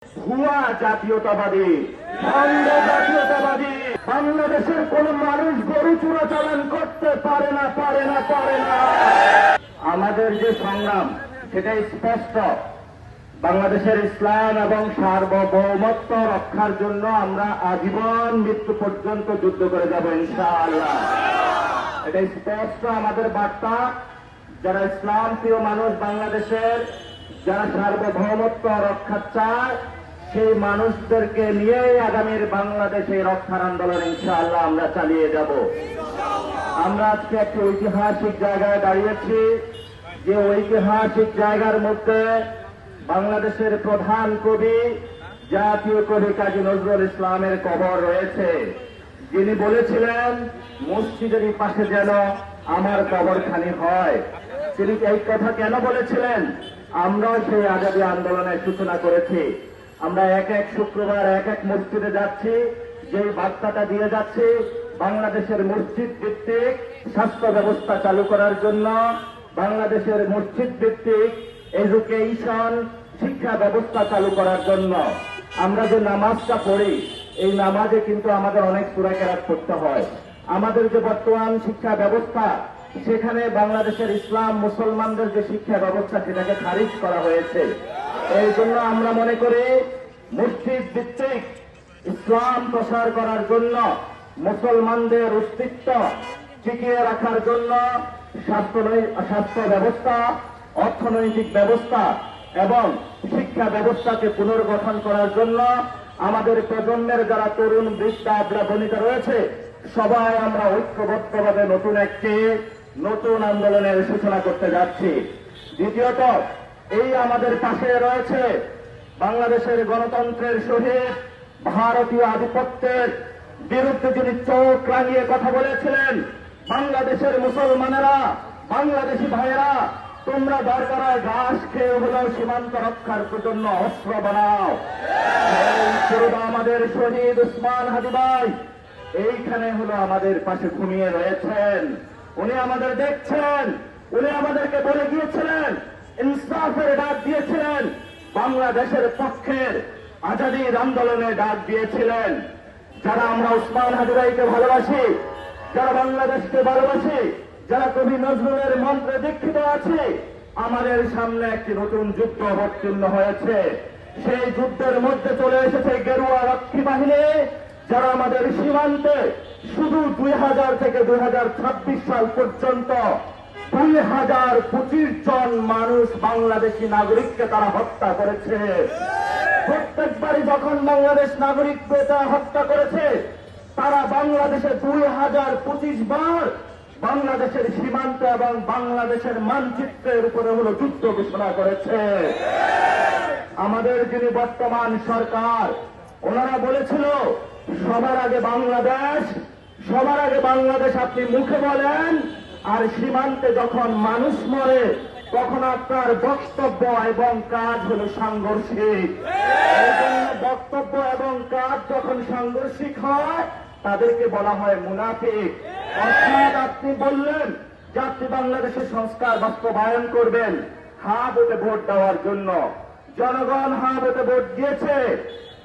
ভুয়া জাতীয়তাবাদী, ভণ্ড জাতীয়তাবাদী। বাংলাদেশের কোন মানুষ গরু চোরাচালান করতে পারে না। আমাদের যে সংগ্রাম সেটা স্পষ্ট। বাংলাদেশের ইসলাম এবং সার্বভৌমত্ব রক্ষার জন্য আমরা আজীবন মৃত্যু পর্যন্ত যুদ্ধ করে যাব ইনশাআল্লাহ। এটা স্পষ্ট আমাদের বার্তা। যারা ইসলাম প্রিয় মানুষ বাংলাদেশের, যারা সার্বভৌমত্ব রক্ষা চায়, সেই মানুষদেরকে নিয়েই আগামীর বাংলাদেশে রক্ষার আন্দোলন ইনশাআল্লাহ আমরা চালিয়ে যাব। আমরা আজকে একটি ঐতিহাসিক জায়গায় দাঁড়িয়েছি, যে ঐতিহাসিক জায়গার মধ্যে বাংলাদেশের প্রধান কবি, জাতীয় কবি কাজী নজরুল ইসলামের কবর রয়েছে, যিনি বলেছিলেন মসজিদের পাশে যেন আমার কবরখানি হয়। তিনি এই কথা কেন বলেছিলেন? আমরাও সেই আজাদী আন্দোলনের সূচনা করেছি। আমরা এক এক শুক্রবার এক এক মসজিদে যাচ্ছি, যেই বার্তাটা দিয়ে যাচ্ছি বাংলাদেশের মসজিদ ভিত্তিক স্বাস্থ্য ব্যবস্থা চালু করার জন্য, বাংলাদেশের মসজিদ ভিত্তিক এডুকেশন শিক্ষা ব্যবস্থা চালু করার জন্য। আমরা যে নামাজটা পড়ি, এই নামাজে কিন্তু আমাদের অনেক সূরা কেরাত পড়তে হয়। আমাদের যে বর্তমান শিক্ষা ব্যবস্থা, সেখানে বাংলাদেশের ইসলাম মুসলমানদের যে শিক্ষা ব্যবস্থা সেটাকে খারিজ করা হয়েছে। এই জন্য আমরা মনে করি মসজিদ ভিত্তিক ইসলাম প্রসার করার জন্য, মুসলমানদের অস্তিত্ব টিকিয়ে রাখার জন্য স্বাস্থ্য ব্যবস্থা, অর্থনৈতিক ব্যবস্থা এবং শিক্ষা ব্যবস্থাকে পুনর্গঠন করার জন্য আমাদের প্রজন্মের যারা তরুণ বৃদ্ধা বনিতা রয়েছে, সবাই আমরা ঐক্যবদ্ধভাবে নতুন আন্দোলনের সূচনা করতে যাচ্ছি। দ্বিতীয়ত, এই আমাদের পাশে রয়েছে বাংলাদেশের গণতন্ত্রের শহীদ, ভারতীয় আধিপত্যের বিরুদ্ধে যিনি চোখ রাঙিয়ে কথা বলেছিলেন, বাংলাদেশের মুসলমানেরা, বাংলাদেশি ভাইয়েরা, তোমরা দরকার হয় ঘাস খেয়ে হলেও সীমান্ত রক্ষার জন্য অস্ত্র বানাও। আমাদের শহীদ উসমান হাদি ভাই এইখানে হলো আমাদের পাশে ঘুমিয়ে রয়েছেন। উনি আমাদের দেখছেন, উনি আমাদেরকে বলে গিয়েছিলেন, ইনসাফের ডাক দিয়েছিলেন, বাংলাদেশের পক্ষের আজাদীর আন্দোলনে ডাক দিয়েছিলেন। যারা আমরা উসমান হাদি ভাইকে ভালোবাসি, যারা বাংলাদেশকে ভালোবাসি, যারা কবি নজরুলের মন্ত্রে দীক্ষিত আছে, আমাদের সামনে একটি নতুন যুদ্ধ অবতীর্ণ হয়েছে। সেই যুদ্ধের মধ্যে চলে এসেছে গেরুয়া রক্ষী বাহিনী, যারা আমাদের সীমান্তে শুধু 2000 থেকে 2026 সাল পর্যন্ত 2025 জন মানুষ বাংলাদেশি নাগরিককে তারা হত্যা করেছে। প্রত্যেকবারই যখন বাংলাদেশ নাগরিককে তারা হত্যা করেছে, তারা বাংলাদেশে 2025 বার বাংলাদেশের সীমান্ত এবং বাংলাদেশের মানচিত্রের উপরে হলো যুদ্ধ ঘোষণা করেছে। আমাদের যিনি বর্তমান সরকার, ওনারা বলেছিল সবার আগে বাংলাদেশ, সবার আগে বাংলাদেশ আপনি মুখে বলেন, আর সীমান্তে যখন মানুষ মরে তখন আপনার বক্তব্য এবং কাজ হলো সাংঘর্ষিক। এই জন্য বক্তব্য এবং কাজ যখন সাংঘর্ষিক হয় তাদেরকে বলা হয় মুনাফিক। অর্থাৎ আপনি বললেন যে আপনি বাংলাদেশের সংস্কার বাস্তবায়ন করবেন হা ভোটে ভোট দেওয়ার জন্য, জনগণ হা ভোটে ভোট দিয়েছে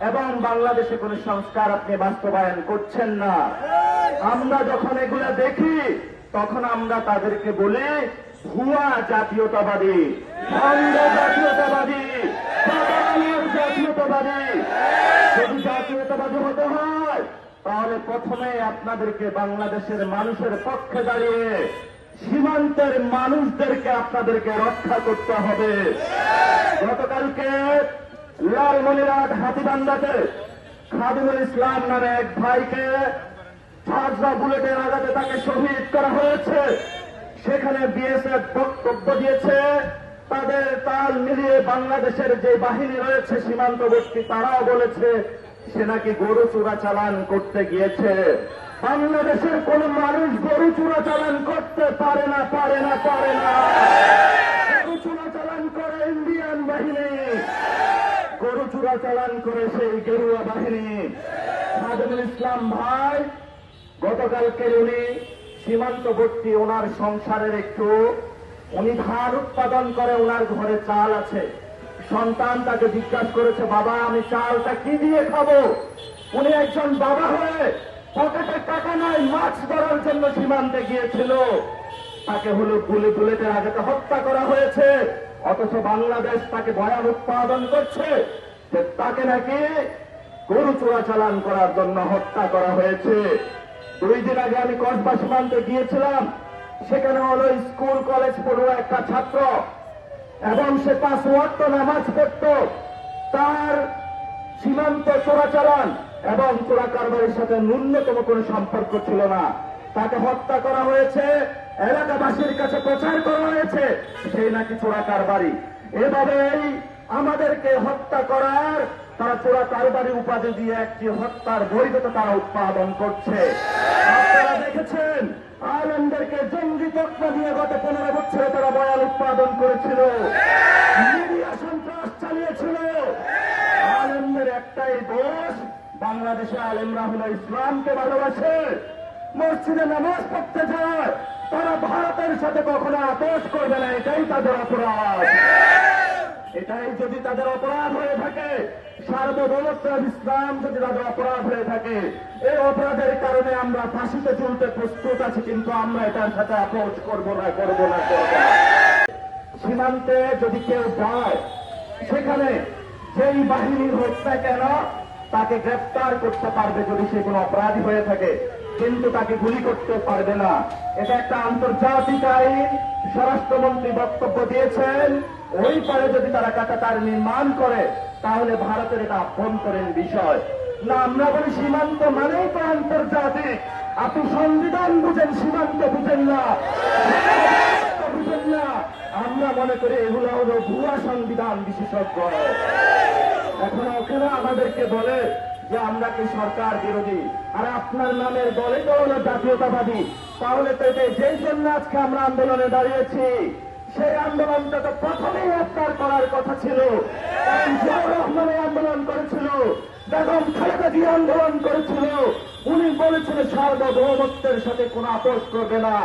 এবং বাংলাদেশে কোন সংস্কার আপনি বাস্তবায়ন করছেন না। আমরা যখন এগুলা দেখি তখন আমরা তাদেরকে বলি ভুয়া জাতীয়তাবাদী, ভণ্ড জাতীয়তাবাদী, জাতীয়তাবাদী। যদি জাতীয়তাবাদী হতে হয় তাহলে প্রথমে আপনাদেরকে বাংলাদেশের মানুষের পক্ষে দাঁড়িয়ে সীমান্তের মানুষদেরকে আপনাদেরকে রক্ষা করতে হবে। গতকালকে লালমনিরহাট হাতীবান্ধাতে খাদিমুল ইসলাম নামে এক ভাইকে ঝাঁঝরা বুলেটের আঘাতে তাকে শহীদ করা হয়েছে। সেখানে বিএসএফ বক্তব্য দিয়েছে, তাদের তাল মিলিয়ে বাংলাদেশের যে বাহিনী রয়েছে সীমান্তবর্তী, তারাও বলেছে সে নাকি গরু চোরাচালান করতে গিয়েছে। বাংলাদেশের কোন মানুষ গরু চোরাচালান করতে পারে না। গরু চোরাচালান করে ইন্ডিয়ান বাহিনী, গরু চোরাচালান করে সেই গেরুয়া বাহিনী। খাদিমুল ইসলাম ভাই গতকালকে উনি সীমান্তবর্তী ওনার সংসারের উনি ধান উৎপাদন করে, ওনার ঘরে চাল আছে, সন্তান তাকে জিজ্ঞাসা করেছে, বাবা আমি চালটা কি দিয়ে খাবো? উনি একজন বাবা হয়ে পকেটে টাকা নাই, মাছ ধরার জন্য সীমান্তে গিয়েছিল। তাকে হলো বুলেটের আঘাতে হত্যা করা হয়েছে। অথচ বাংলাদেশ তাকে বয়ান উৎপাদন করছে যে তাকে নাকি গরু চোরাচালান করার জন্য হত্যা করা হয়েছে। 2 দিন আগে আমি কসবা সীমান্তে গিয়েছিলাম। সেখানে হলো স্কুল কলেজ পড়ুয়া একটা ছাত্র, এবং সে 5 ওয়াক্ত নামাজ পড়ত। তার সীমান্ত চোরাচালান এবং চোরা কারবারের সাথে ন্যূনতম কোনো সম্পর্ক ছিল না। তাকে হত্যা করা হয়েছে, এলাকাবাসীর কাছে প্রচার করা হয়েছে সেই নাকি চোরা কারবারি। এভাবেই আমাদেরকে হত্যা করার, তারা চোরা কারবারি উপাধি দিয়ে একটি হত্যার বৈধতা তারা উৎপাদন করছে। আপনারা দেখেছেন আলেমদেরকে জঙ্গি তকমা দিয়ে গত 15 বছরে তারা বয়ান উৎপাদন করেছিল, মিডিয়া সন্ত্রাস চালিয়েছিল। আলেমদের একটাই দোষ, বাংলাদেশে আলেমরা হলো ইসলামকে ভালোবাসে, মসজিদে নামাজ পড়তে যায়, তারা ভারতের সাথে কখনো আপোষ করবে না। এটাই তাদের অপরাধ। এটাই যদি তাদের অপরাধ হয়ে থাকে, সার্বভৌমত্ব ইসলাম যদি তাদের অপরাধ হয়ে থাকে, এই অপরাধের কারণে আমরা ফাঁসিতে ঝুলতে প্রস্তুত আছি, কিন্তু আমরা এটার সাথে আপোষ করব না। সীমান্তে যদি কেউ যায়, সেখানে যেই বাহিনীর হোক না কেন তাকে গ্রেফতার করতে পারবে যদি সে কোনো অপরাধী হয়ে থাকে, কিন্তু তাকে গুলি করতে পারবে না। এটা একটা আন্তর্জাতিক আইন। স্বরাষ্ট্রমন্ত্রী বক্তব্য দিয়েছেন, ওই পারে যদি তারা কাটাতার নির্মাণ করে তাহলে ভারতের এটা আভ্যন্তরীণ বিষয় না। আমরা বলি সীমান্ত মানেই তো আন্তর্জাতিক। আপনি সংবিধান বুঝেন, সীমান্ত বুঝেন না, বুঝেন না। আমরা মনে করি এগুলো হলো ভুয়া সংবিধান বিশেষজ্ঞ। এখন ওখানে আমাদেরকে বলে যে আমরা কি সরকার বিরোধী, আর আপনার নামের দলে তো হলো জাতীয়তাবাদী। তাহলে তো এটা যেই জন্য আজকে আমরা আন্দোলনে দাঁড়িয়েছি, সেই আন্দোলনটা তো প্রথমেই গ্রেফতার করার কথা ছিল। জিয়াউর রহমান আন্দোলন করেছিল, বেগম খালেদা জিয়া আন্দোলন করেছিল। উনি বলেছিল সার্বভৌমত্বের সাথে কোন আপোষ করবে না।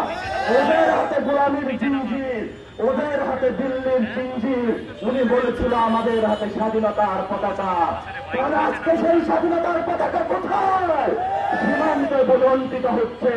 ওদের হাতে গোলামীর জিঞ্জির, ওদের হাতে দিল্লির জিঞ্জির। উনি বলেছিল আমাদের হাতে স্বাধীনতার পতাকা। তাহলে আজকে সেই স্বাধীনতার পতাকা কোথায়? সীমান্তে বলন্তিত হচ্ছে।